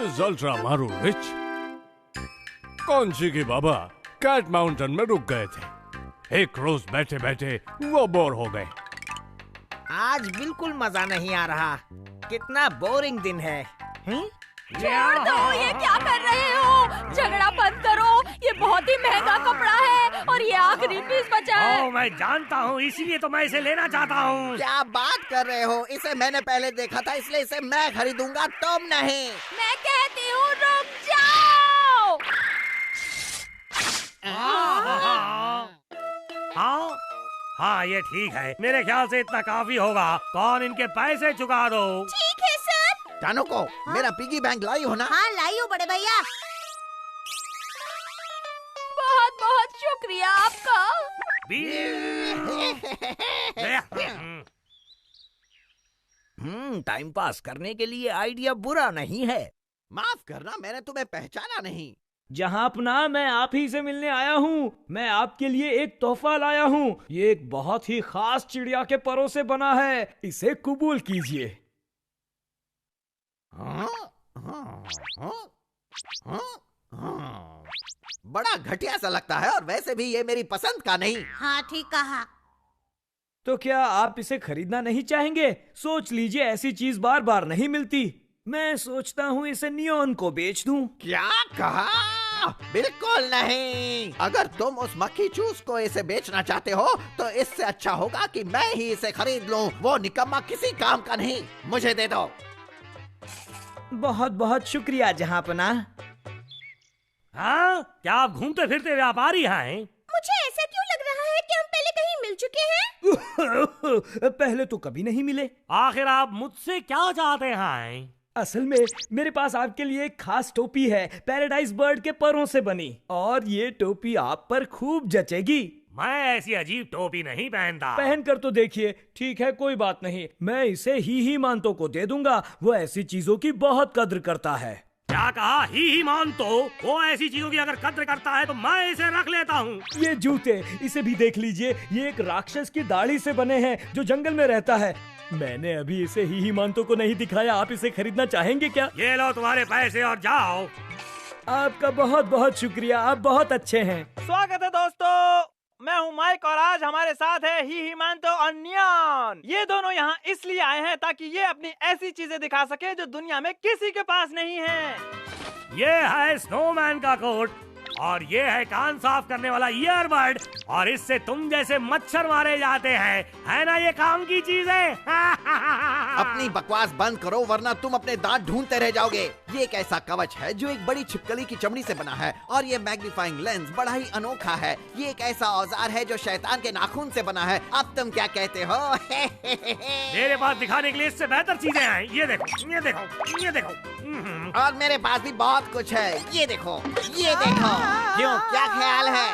Is ultra मारू rich. कौन सी की बाबा कैट माउंटेन में रुक गए थे। एक रोज बैठे बैठे वो बोर हो गए। आज बिल्कुल मजा नहीं आ रहा। कितना बोरिंग दिन है। छोड़ दो, ये क्या कर रहे हो? झगड़ा बंद करो। ये बहुत ही महंगा कपड़ा है और ये आखिरी पीस बचा है। मैं जानता हूँ, इसीलिए तो मैं इसे लेना चाहता हूँ। क्या बात कर रहे हो? इसे मैंने पहले देखा था, इसलिए इसे मैं खरीदूंगा, तुम नहीं। मैं कहती हूँ रुक जाओ। हाँ, ये ठीक है। मेरे ख्याल से इतना काफी होगा। कौन इनके पैसे चुका दो। ठीक है सर। जानो को मेरा पिगी बैंक लाई हो ना? हाँ लाई हो बड़े भैया। बहुत बहुत शुक्रिया आपका। टाइम पास करने के लिए आइडिया बुरा नहीं है। माफ करना, मैंने तुम्हें पहचाना नहीं। जहांपना, मैं आप ही से मिलने आया हूँ। मैं आपके लिए एक तोहफा लाया हूँ। ये एक बहुत ही खास चिड़िया के परों से बना है। इसे कबूल कीजिए। बड़ा घटिया सा लगता है और वैसे भी ये मेरी पसंद का नहीं। हाँ ठीक कहा। तो क्या आप इसे खरीदना नहीं चाहेंगे? सोच लीजिए, ऐसी चीज बार बार नहीं मिलती। मैं सोचता हूँ इसे नियॉन को बेच दूं। क्या कहा? बिल्कुल नहीं। अगर तुम उस मक्खी चूस को इसे बेचना चाहते हो तो इससे अच्छा होगा कि मैं ही इसे खरीद लूं। वो निकम्मा किसी काम का नहीं। मुझे दे दो। बहुत बहुत शुक्रिया जहांपना। हाँ, क्या आप घूमते फिरते व्यापारी हैं? मुझे ऐसा क्यों लग रहा है कि हम पहले कहीं मिल चुके हैं? पहले तो कभी नहीं मिले। आखिर आप मुझसे क्या चाहते हैं? असल में मेरे पास आपके लिए एक खास टोपी है, पैराडाइज बर्ड के परों से बनी, और ये टोपी आप पर खूब जचेगी। मैं ऐसी अजीब टोपी नहीं पहनता। पहन कर तो देखिए। ठीक है, कोई बात नहीं, मैं इसे ही मानतो को दे दूंगा। वो ऐसी चीजों की बहुत कद्र करता है। क्या कहा? ही मान तो? वो ऐसी चीजों की अगर कद्र करता है तो मैं इसे रख लेता हूँ। ये जूते, इसे भी देख लीजिए। ये एक राक्षस की दाढ़ी से बने हैं जो जंगल में रहता है। मैंने अभी इसे ही मानतो को नहीं दिखाया। आप इसे खरीदना चाहेंगे क्या? ये लो तुम्हारे पैसे और जाओ। आपका बहुत बहुत शुक्रिया, आप बहुत अच्छे हैं। स्वागत है दोस्तों, मैं हूँ माइक और आज हमारे साथ है ही मानतो और नियॉन। ये दोनों यहाँ इसलिए आए हैं ताकि ये अपनी ऐसी चीजें दिखा सके जो दुनिया में किसी के पास नहीं है। ये है स्नोमैन का कोट और ये है कान साफ करने वाला ईयरबड, और इससे तुम जैसे मच्छर मारे जाते हैं। है ना ये काम की चीजें? अपनी बकवास बंद करो वरना तुम अपने दांत ढूंढते रह जाओगे। ये एक ऐसा कवच है जो एक बड़ी छिपकली की चमड़ी से बना है और ये मैग्नीफाइंग लेंस बड़ा ही अनोखा है। ये एक ऐसा औजार है जो शैतान के नाखून से बना है। अब तुम क्या कहते हो? मेरे पास दिखाने के लिए इससे बेहतर चीजें हैं। ये देखो, ये देखो, ये देखो। और मेरे पास भी बहुत कुछ है। ये देखो, ये देखो। क्यों, क्या ख्याल है?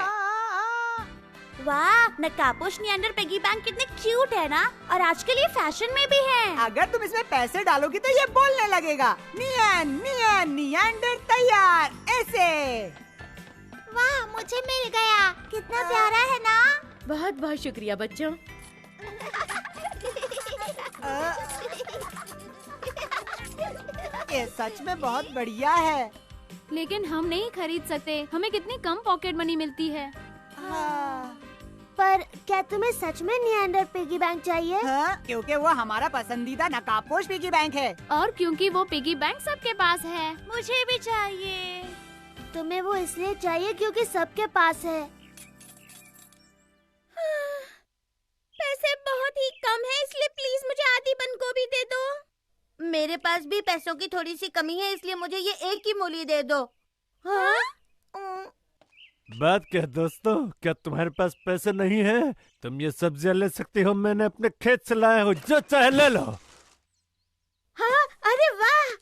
वाह, नकापोश नियंडर पिगी बैंक कितने क्यूट है ना, और आजकल ये फैशन में भी है। अगर तुम इसमें पैसे डालोगी तो ये बोलने लगेगा। नियन नियन नियंडर तैयार, ऐसे। वाह, मुझे मिल गया। कितना प्यारा है ना? बहुत बहुत शुक्रिया बच्चों। ये सच में बहुत बढ़िया है। लेकिन हम नहीं खरीद सकते। हमें कितनी कम पॉकेट मनी मिलती है। हाँ। पर क्या तुम्हें सच में नियंडर पिगी बैंक चाहिए? हाँ, क्योंकि वो हमारा पसंदीदा नकाबपोश पिगी बैंक है। और क्योंकि वो पिगी बैंक सबके पास है। मुझे भी चाहिए। तुम्हें वो इसलिए चाहिए क्योंकि सबके पास है। पैसे बहुत ही कम है, इसलिए प्लीज मुझे आधी बंद गोभी दे दो। मेरे पास भी पैसों की थोड़ी सी कमी है, इसलिए मुझे ये एक ही मूली दे दो। हाँ? बात क्या दोस्तों, क्या तुम्हारे पास पैसे नहीं है? तुम ये सब्जियां ले सकती हो, मैंने अपने खेत से लाया हूँ, जो चाहे ले लो। हाँ, अरे वाह।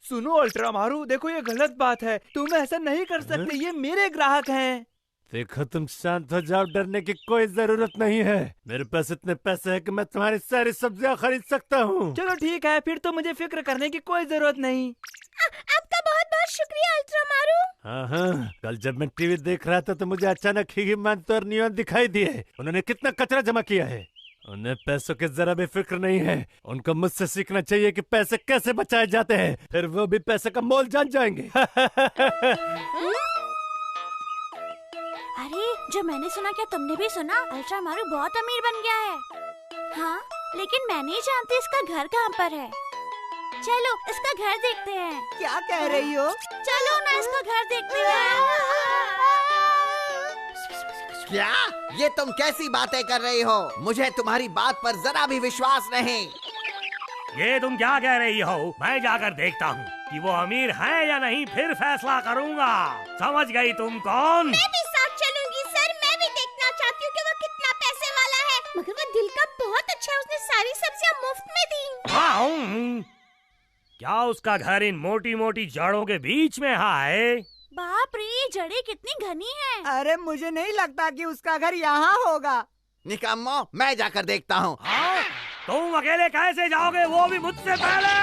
सुनो अल्ट्रा मारू, देखो ये गलत बात है। तुम ऐसा नहीं कर सकते। ये मेरे ग्राहक हैं। देखो तुम शांत हो जाओ, डरने की कोई जरूरत नहीं है। मेरे पास इतने पैसे हैं कि मैं तुम्हारी सारी सब्जियां खरीद सकता हूँ। चलो ठीक है, फिर तो मुझे फिक्र करने की कोई जरूरत नहीं। आपका बहुत बहुत शुक्रिया अल्ट्रा मारू। हाँ हाँ, कल जब मैं टीवी देख रहा था तो मुझे अचानक ही मानतो और नियॉन दिखाई दिए। उन्होंने कितना कचरा जमा किया है। उन्हें पैसों की जरा भी फिक्र नहीं है। उनको मुझसे सीखना चाहिए कि पैसे कैसे बचाए जाते हैं, फिर वो भी पैसे का मोल जान जाएंगे। अरे जो मैंने सुना, क्या तुमने भी सुना? अल्ट्रा मारू बहुत अमीर बन गया है। हाँ, लेकिन मैं नहीं जानती इसका घर कहाँ पर है। चलो इसका घर देखते हैं। क्या कह रही हो? चलो ना इसका घर देखते हैं। क्या ये तुम कैसी बातें कर रही हो? मुझे तुम्हारी बात पर जरा भी विश्वास नहीं। ये तुम क्या कह रही हो? मैं जाकर देखता हूँ कि वो अमीर है या नहीं, फिर फैसला करूँगा। समझ गई तुम कौन? मैं भी साथ चलूंगी सर। मैं भी देखना चाहती हूँ कि वो कितना पैसे वाला है। मगर वो दिल का बहुत अच्छा है, उसने सारी सब्जियाँ मुफ्त में दी। हाँ, क्या उसका घर इन मोटी मोटी जड़ों के बीच में है? बाप रे, ये जड़ें कितनी घनी हैं। अरे मुझे नहीं लगता कि उसका घर यहाँ होगा। निकम्मो, मैं जाकर देखता हूँ। हाँ? तुम अकेले कैसे जाओगे, वो भी मुझसे पहले?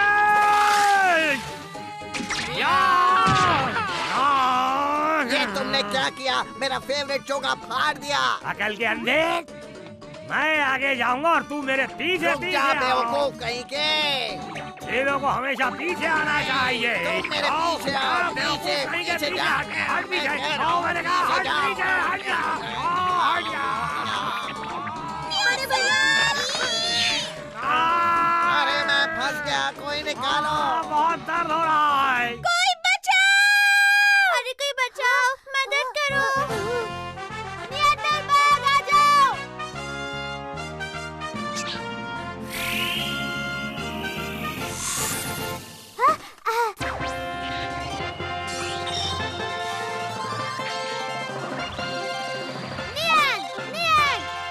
ये तुमने क्या किया? मेरा फेवरेट चोगा फाड़ दिया। अकल के अंधे, मैं आगे जाऊंगा और तू मेरे पीछे रुक पीछे जा आओ। बेवकूफ कहीं के। शेरों को हमेशा पीछे आना चाहिए। तुम मेरे पीछे आओ, पीछे, पीछे जा। हट पीछे, मैं कह रहा आओ, हूँ, मैंने कहा हट पीछे पीछे, जाओ। हट जा, आओ, हट जा। अरे मैं फंस गया, कोई निकालो। बहुत दर्द हो रहा है। कोई बचाओ! अरे कोई बचाओ, मदद करो। नियंत्रण भाग, आ जाओ।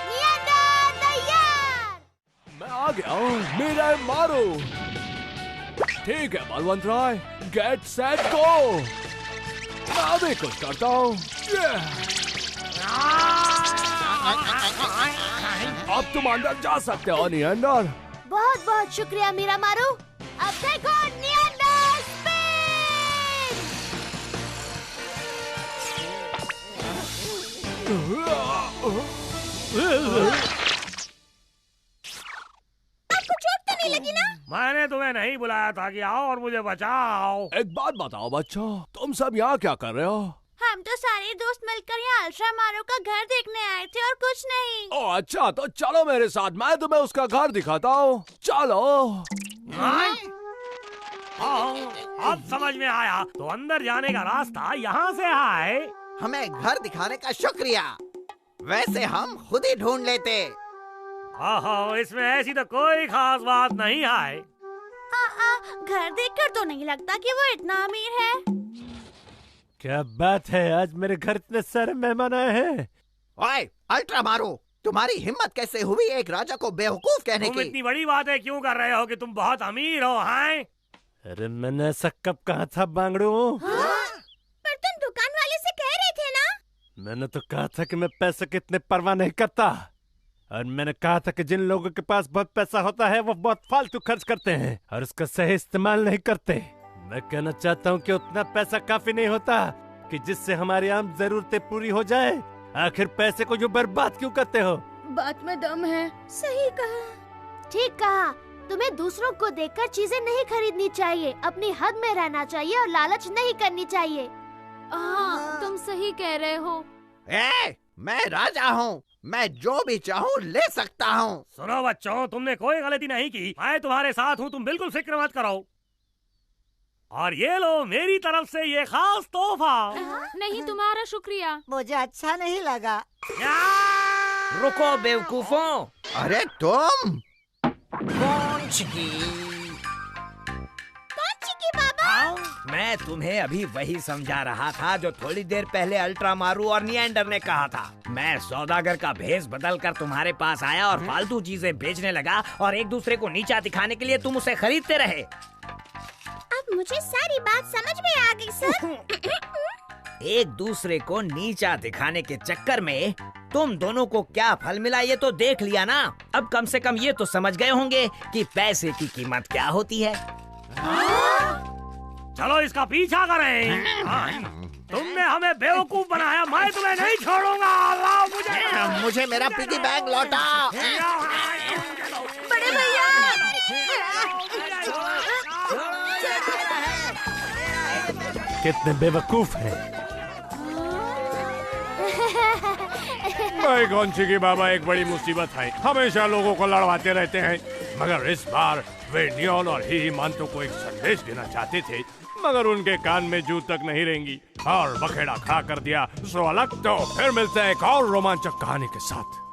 नियंत्रण तैयार। मैं आ गया हूँ, मेरा मारो। ठीक है बलवंत राय, गेट सेट गो। मैं भी कुछ करता हूँ। अब तुम अंदर जा सकते हो नियंदर। बहुत बहुत शुक्रिया मीरा मारू। अब देखो नियंत्रण स्पिन। आपको चोट तो नहीं लगी ना? मैंने तुम्हें नहीं बुलाया था कि आओ और मुझे बचाओ। एक बात बताओ बच्चों, तुम सब यहाँ क्या कर रहे हो? हम तो सारे दोस्त मिलकर यहाँ अल्ट्रा मारू का घर देखने आए थे और कुछ नहीं। ओ अच्छा, तो चलो मेरे साथ, मैं तुम्हें उसका घर दिखाता हूँ। चलो। अब समझ में आया, तो अंदर जाने का रास्ता यहाँ से है। हमें घर दिखाने का शुक्रिया। वैसे हम खुद ही ढूंढ लेते। ओहो, इसमें ऐसी तो कोई खास बात नहीं है। घर देखकर तो नहीं लगता कि वो इतना अमीर है। क्या बात है, आज मेरे घर इतने सारे मेहमान आए हैं। ओए अल्ट्रा मारू, तुम्हारी हिम्मत कैसे हुई एक राजा को बेवकूफ कहने तुम की? इतनी बड़ी बातें क्यों कर रहे हो कि तुम बहुत अमीर हो, हैं? अरे मैंने ऐसा कब कहा था बांगड़ू? पर तुम दुकान वाले से कह रहे थे ना? मैंने तो कहा था कि मैं पैसे की इतनी परवाह नहीं करता, और मैंने कहा था कि जिन लोगों के पास बहुत पैसा होता है वो बहुत फालतू खर्च करते हैं और उसका सही इस्तेमाल नहीं करते। मैं कहना चाहता हूँ कि उतना पैसा काफी नहीं होता कि जिससे हमारी आम जरूरतें पूरी हो जाए। आखिर पैसे को जो बर्बाद क्यों करते हो? बात में दम है। सही कहा। ठीक कहा। तुम्हें दूसरों को देखकर चीजें नहीं खरीदनी चाहिए, अपनी हद में रहना चाहिए और लालच नहीं करनी चाहिए। हाँ, तुम सही कह रहे हो। मैं राजा हूँ, मैं जो भी चाहूँ ले सकता हूँ। सुनो बच्चों, तुमने कोई गलती नहीं की। मैं तुम्हारे साथ हूँ, तुम बिल्कुल फिक्र मत करो। और ये लो मेरी तरफ से ये खास तोहफा। नहीं, तुम्हारा शुक्रिया। मुझे अच्छा नहीं लगा। रुको बेवकूफों। अरे तुम कौन चिकी? कौन चिकी बाबा? मैं तुम्हें अभी वही समझा रहा था जो थोड़ी देर पहले अल्ट्रा मारू और नियंडर ने कहा था। मैं सौदागर का भेष बदल कर तुम्हारे पास आया और फालतू चीजें बेचने लगा और एक दूसरे को नीचा दिखाने के लिए तुम उसे खरीदते रहे। अब मुझे सारी बात समझ में आ गई सर। एक दूसरे को नीचा दिखाने के चक्कर में तुम दोनों को क्या फल मिला ये तो देख लिया ना। अब कम से कम ये तो समझ गए होंगे कि पैसे की कीमत क्या होती है। चलो इसका पीछा करें। तुमने हमें बेवकूफ बनाया, मैं तुम्हें नहीं छोड़ूंगा। लाओ मुझे मुझे मेरा पिगी बैंक लौटा। कितने बेवकूफ हैं। भाई कौनसी की बाबा एक बड़ी मुसीबत है, हमेशा लोगों को लड़वाते रहते हैं, मगर इस बार वे नियॉन और ही मानतो को एक संदेश देना चाहते थे, मगर उनके कान में जू तक नहीं रहेंगी और बखेड़ा खड़ा कर दिया। सो अलग तो फिर मिलते हैं एक और रोमांचक कहानी के साथ।